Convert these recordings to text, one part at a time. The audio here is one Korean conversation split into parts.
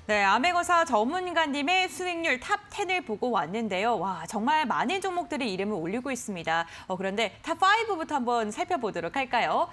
네, 아메거사 전문가님의 수익률 탑 10을 보고 왔는데요. 와, 정말 많은 종목들이 이름을 올리고 있습니다. 그런데 탑 5부터 한번 살펴보도록 할까요?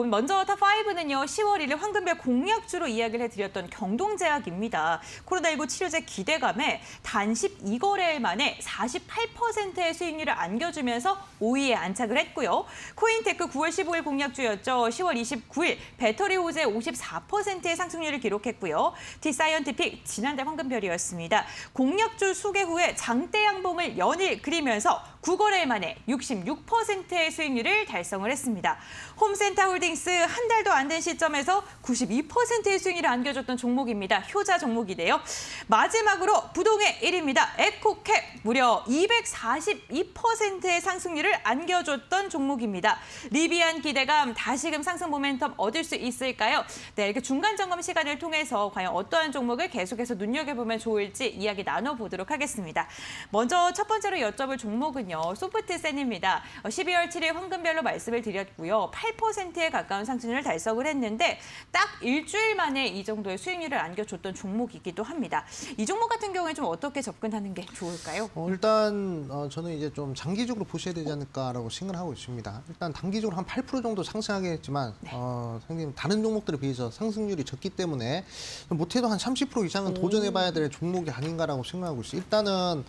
먼저 탑 5는요, 10월 1일 황금별 공약주로 이야기를 해드렸던 경동제약입니다. 코로나19 치료제 기대감에 단 12거래일 만에 48%의 수익률을 안겨주면서 5위에 안착을 했고요. 코인테크 9월 15일 공약주였죠. 10월 29일 배터리 호재 54%의 상승률을 기록했고요. T사이언티픽 지난달 황금별이었습니다. 공약주 소개 후에 장대 양봉을 연일 그리면서 9거래일 만에 66%의 수익률을 달성을 했습니다. 홈센터홀딩스 한 달도 안 된 시점에서 92%의 수익률을 안겨줬던 종목입니다. 효자 종목이네요. 마지막으로 부동의 1위입니다. 에코캡 무려 242%의 상승률을 안겨줬던 종목입니다. 리비안 기대감 다시금 상승 모멘텀 얻을 수 있을까요? 네, 이렇게 중간 점검 시간을 통해서 과연 어떠한 종목을 계속해서 눈여겨보면 좋을지 이야기 나눠보도록 하겠습니다. 먼저 첫 번째로 여쭤볼 종목은요. 소프트센입니다. 12월 7일 황금별로 말씀을 드렸고요. 8%에 가까운 상승률을 달성을 했는데 딱 일주일 만에 이 정도의 수익률을 안겨줬던 종목이기도 합니다. 이 종목 같은 경우에 좀 어떻게 접근하는 게 좋을까요? 일단 저는 이제 좀 장기적으로 보셔야 되지 않을까라고 생각을 하고 있습니다. 일단 단기적으로 한 8% 정도 상승하긴 했지만 네. 상당히 다른 종목들에 비해서 상승률이 적기 때문에 못해도 한 30% 이상은 도전해봐야 될 종목이 아닌가라고 생각하고 있어요. 일단은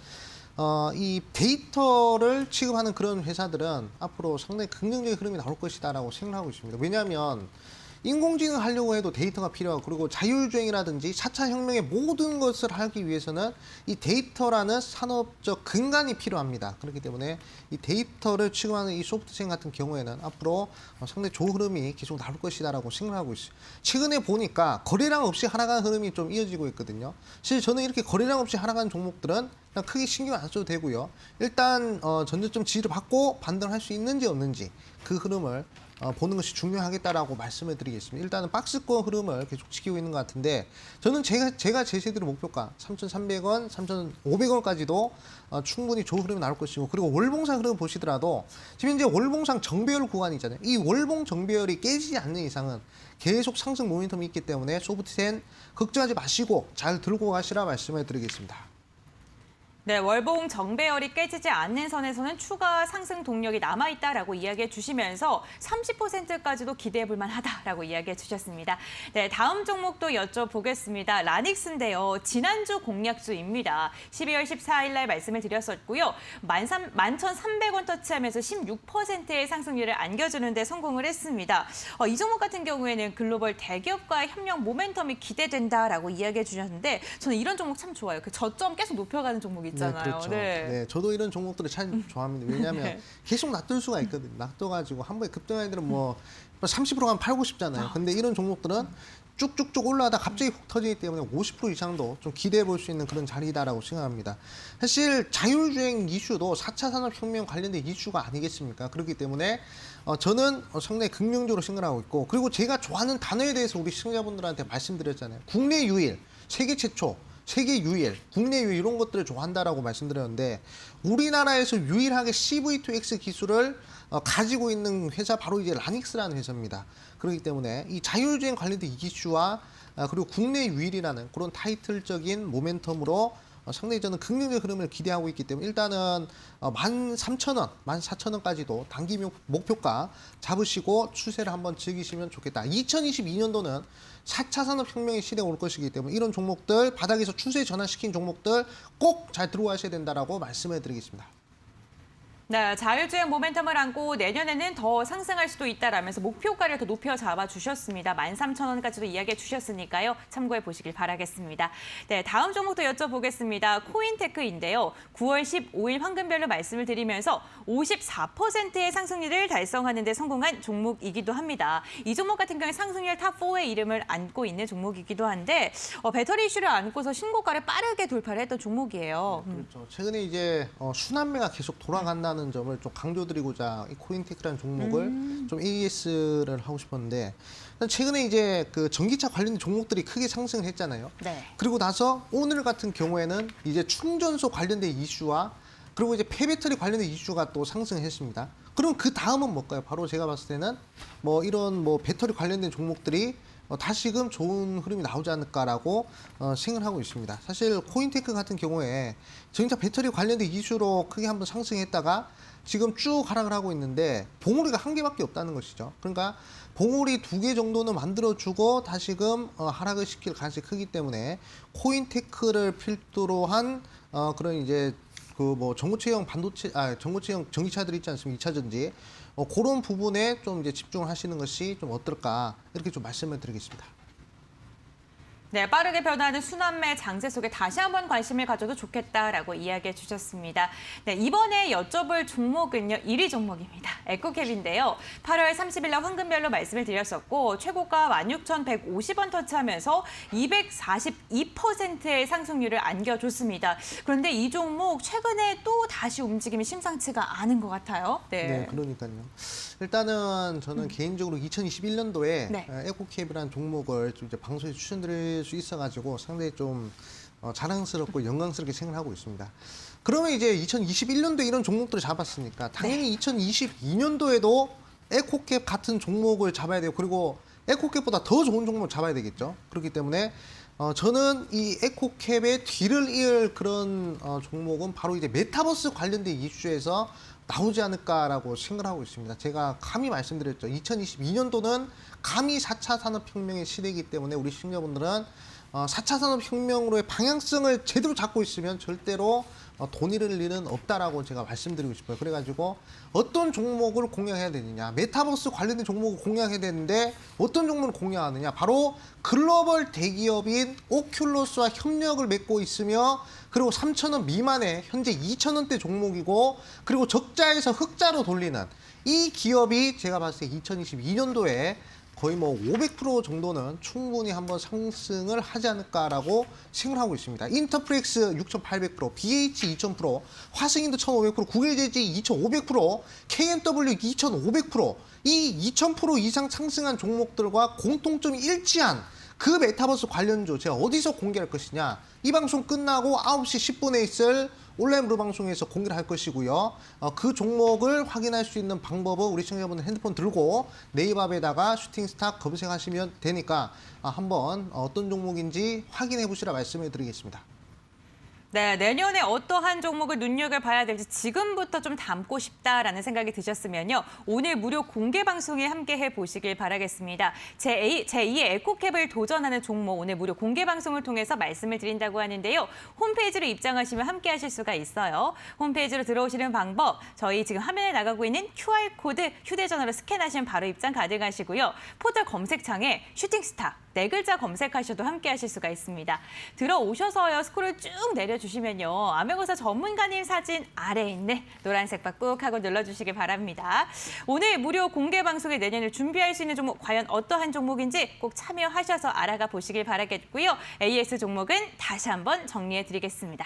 이 데이터를 취급하는 그런 회사들은 앞으로 상당히 긍정적인 흐름이 나올 것이다라고 생각하고 있습니다. 왜냐하면 인공지능 하려고 해도 데이터가 필요하고 그리고 자율주행이라든지 4차 혁명의 모든 것을 하기 위해서는 이 데이터라는 산업적 근간이 필요합니다. 그렇기 때문에 이 데이터를 취급하는 이 소프트웨어 같은 경우에는 앞으로 상당히 좋은 흐름이 계속 나올 것이다라고 생각하고 있어요. 최근에 보니까 거래량 없이 하락하는 흐름이 좀 이어지고 있거든요. 사실 저는 이렇게 거래량 없이 하락하는 종목들은 그냥 크게 신경 안 써도 되고요. 일단 전저점 지지를 받고 반등할 수 있는지 없는지 그 흐름을 보는 것이 중요하겠다라고 말씀을 드리겠습니다. 일단은 박스권 흐름을 계속 지키고 있는 것 같은데 저는 제가 제시해드린 목표가 3,300원, 3,500원까지도 충분히 좋은 흐름이 나올 것이고 그리고 월봉상 흐름 보시더라도 지금 이제 월봉상 정배열 구간이 있잖아요. 이 월봉 정배열이 깨지지 않는 이상은 계속 상승 모멘텀이 있기 때문에 소프트센 걱정하지 마시고 잘 들고 가시라 말씀을 드리겠습니다. 네, 월봉 정배열이 깨지지 않는 선에서는 추가 상승 동력이 남아있다라고 이야기해 주시면서 30%까지도 기대해 볼 만하다라고 이야기해 주셨습니다. 네, 다음 종목도 여쭤보겠습니다. 라닉스인데요. 지난주 공약주입니다. 12월 14일 날 말씀을 드렸었고요. 11,300원 터치하면서 16%의 상승률을 안겨주는 데 성공을 했습니다. 이 종목 같은 경우에는 글로벌 대기업과의 협력 모멘텀이 기대된다라고 이야기해 주셨는데 저는 이런 종목 참 좋아요. 그 저점 계속 높여가는 종목 있잖아요. 네, 그렇죠. 네. 네, 저도 이런 종목들을 참 좋아합니다. 왜냐하면 네. 계속 놔둘 수가 있거든요. 놔둬가지고 한 번에 급등한 애들은 뭐 30% 가면 팔고 싶잖아요. 근데 이런 종목들은 쭉쭉쭉 올라가다 갑자기 훅 터지기 때문에 50% 이상도 좀 기대해 볼 수 있는 그런 자리다라고 생각합니다. 사실 자율주행 이슈도 4차 산업혁명 관련된 이슈가 아니겠습니까? 그렇기 때문에 저는 상당히 긍정적으로 생각하고 있고 그리고 제가 좋아하는 단어에 대해서 우리 시청자분들한테 말씀드렸잖아요. 국내 유일, 세계 최초, 세계 유일, 국내 유일 이런 것들을 좋아한다라고 말씀드렸는데 우리나라에서 유일하게 CV2X 기술을 가지고 있는 회사 바로 이제 라닉스라는 회사입니다. 그렇기 때문에 이 자율주행 관련된 이슈와 그리고 국내 유일이라는 그런 타이틀적인 모멘텀으로 상당히 저는 긍정적 흐름을 기대하고 있기 때문에 일단은 13,000원, 14,000원까지도 단기 목표가 잡으시고 추세를 한번 즐기시면 좋겠다. 2022년도는 4차 산업혁명의 시대가 올 것이기 때문에 이런 종목들, 바닥에서 추세 전환시킨 종목들 꼭 잘 들어가셔야 된다라고 말씀을 드리겠습니다. 네, 자율주행 모멘텀을 안고 내년에는 더 상승할 수도 있다라면서 목표가를 더 높여 잡아주셨습니다. 13,000원까지도 이야기해 주셨으니까요. 참고해 보시길 바라겠습니다. 네, 다음 종목도 여쭤보겠습니다. 코인테크인데요. 9월 15일 황금별로 말씀을 드리면서 54%의 상승률을 달성하는 데 성공한 종목이기도 합니다. 이 종목 같은 경우에 상승률 탑4의 이름을 안고 있는 종목이기도 한데 배터리 이슈를 안고서 신고가를 빠르게 돌파를 했던 종목이에요. 네, 그렇죠. 최근에 이제 순환매가 계속 돌아간다는 점을 좀 강조드리고자 이 코인테크라는 종목을 좀 AS를 하고 싶었는데 최근에 이제 그 전기차 관련 종목들이 크게 상승을 했잖아요. 네. 그리고 나서 오늘 같은 경우에는 이제 충전소 관련된 이슈와 그리고 이제 폐배터리 관련된 이슈가 또 상승했습니다. 그럼 그 다음은 뭘까요? 바로 제가 봤을 때는 뭐 이런 뭐 배터리 관련된 종목들이 다시금 좋은 흐름이 나오지 않을까라고 생각을 하고 있습니다. 사실 코인테크 같은 경우에 전기차 배터리 관련된 이슈로 크게 한번 상승했다가 지금 쭉 하락을 하고 있는데 봉우리가 한 개밖에 없다는 것이죠. 그러니까 봉우리 2개 정도는 만들어주고 다시금 하락을 시킬 가능성이 크기 때문에 코인테크를 필두로 한 그런 이제 그 뭐 전고체형 전고체형 전기차들 있지 않습니까? 2차 전지 그런 부분에 좀 이제 집중을 하시는 것이 좀 어떨까 이렇게 좀 말씀을 드리겠습니다. 네, 빠르게 변화하는 순환매 장세 속에 다시 한번 관심을 가져도 좋겠다라고 이야기해 주셨습니다. 네, 이번에 여쭤볼 종목은요, 1위 종목입니다. 에코캡인데요. 8월 30일 날 황금별로 말씀을 드렸었고 최고가 16,150원 터치하면서 242%의 상승률을 안겨줬습니다. 그런데 이 종목 최근에 또 다시 움직임이 심상치가 않은 것 같아요. 네, 그러니까요. 일단은 저는 개인적으로 2021년도에 네. 에코캡이라는 종목을 좀 이제 방송에 추천드릴 수 있어가지고 상당히 좀 자랑스럽고 영광스럽게 생각하고 있습니다. 그러면 이제 2021년도에 이런 종목들을 잡았으니까 당연히 2022년도에도 에코캡 같은 종목을 잡아야 되고 그리고 에코캡보다 더 좋은 종목을 잡아야 되겠죠. 그렇기 때문에 저는 이 에코캡의 뒤를 이을 그런 종목은 바로 이제 메타버스 관련된 이슈에서 나오지 않을까라고 생각하고 있습니다. 제가 감히 말씀드렸죠. 2022년도는 감히 4차 산업혁명의 시대이기 때문에 우리 시청자분들은 4차 산업혁명으로의 방향성을 제대로 잡고 있으면 절대로 돈 잃을 일은 없다라고 제가 말씀드리고 싶어요. 그래가지고 어떤 종목을 공략해야 되느냐. 메타버스 관련된 종목을 공략해야 되는데 어떤 종목을 공략하느냐. 바로 글로벌 대기업인 오큘러스와 협력을 맺고 있으며 그리고 3,000원 미만의 현재 2,000원대 종목이고 그리고 적자에서 흑자로 돌리는 이 기업이 제가 봤을 때 2022년도에 거의 뭐 500% 정도는 충분히 한번 상승을 하지 않을까라고 생각하고 있습니다. 인터프렉스 6,800%, BH 2,000%, 화승인도 1,500%, 국일제지 2,500%, KMW 2,500%, 이 2,000% 이상 상승한 종목들과 공통점이 일치한 그 메타버스 관련주 제가 어디서 공개할 것이냐. 이 방송 끝나고 9시 10분에 있을 온라인 무료 방송에서 공개를 할 것이고요. 그 종목을 확인할 수 있는 방법은 우리 시청자분들 핸드폰 들고 네이버에다가 슈팅스타 검색하시면 되니까 한번 어떤 종목인지 확인해 보시라 말씀을 드리겠습니다. 네, 내년에 어떠한 종목을 눈여겨봐야 될지 지금부터 좀 담고 싶다라는 생각이 드셨으면요. 오늘 무료 공개 방송에 함께해 보시길 바라겠습니다. 제2의 에코캡을 도전하는 종목 오늘 무료 공개 방송을 통해서 말씀을 드린다고 하는데요. 홈페이지로 입장하시면 함께하실 수가 있어요. 홈페이지로 들어오시는 방법 저희 지금 화면에 나가고 있는 QR코드 휴대전화로 스캔하시면 바로 입장 가능하시고요. 포털 검색창에 슈팅스타 네 글자 검색하셔도 함께하실 수가 있습니다. 들어오셔서요. 스크롤 쭉 내려주시면요. 암행어사 전문가님 사진 아래에 있는 노란색 박 꾹 하고 눌러주시기 바랍니다. 오늘 무료 공개 방송에 내년을 준비할 수 있는 종목 과연 어떠한 종목인지 꼭 참여하셔서 알아가 보시길 바라겠고요. AS 종목은 다시 한번 정리해 드리겠습니다.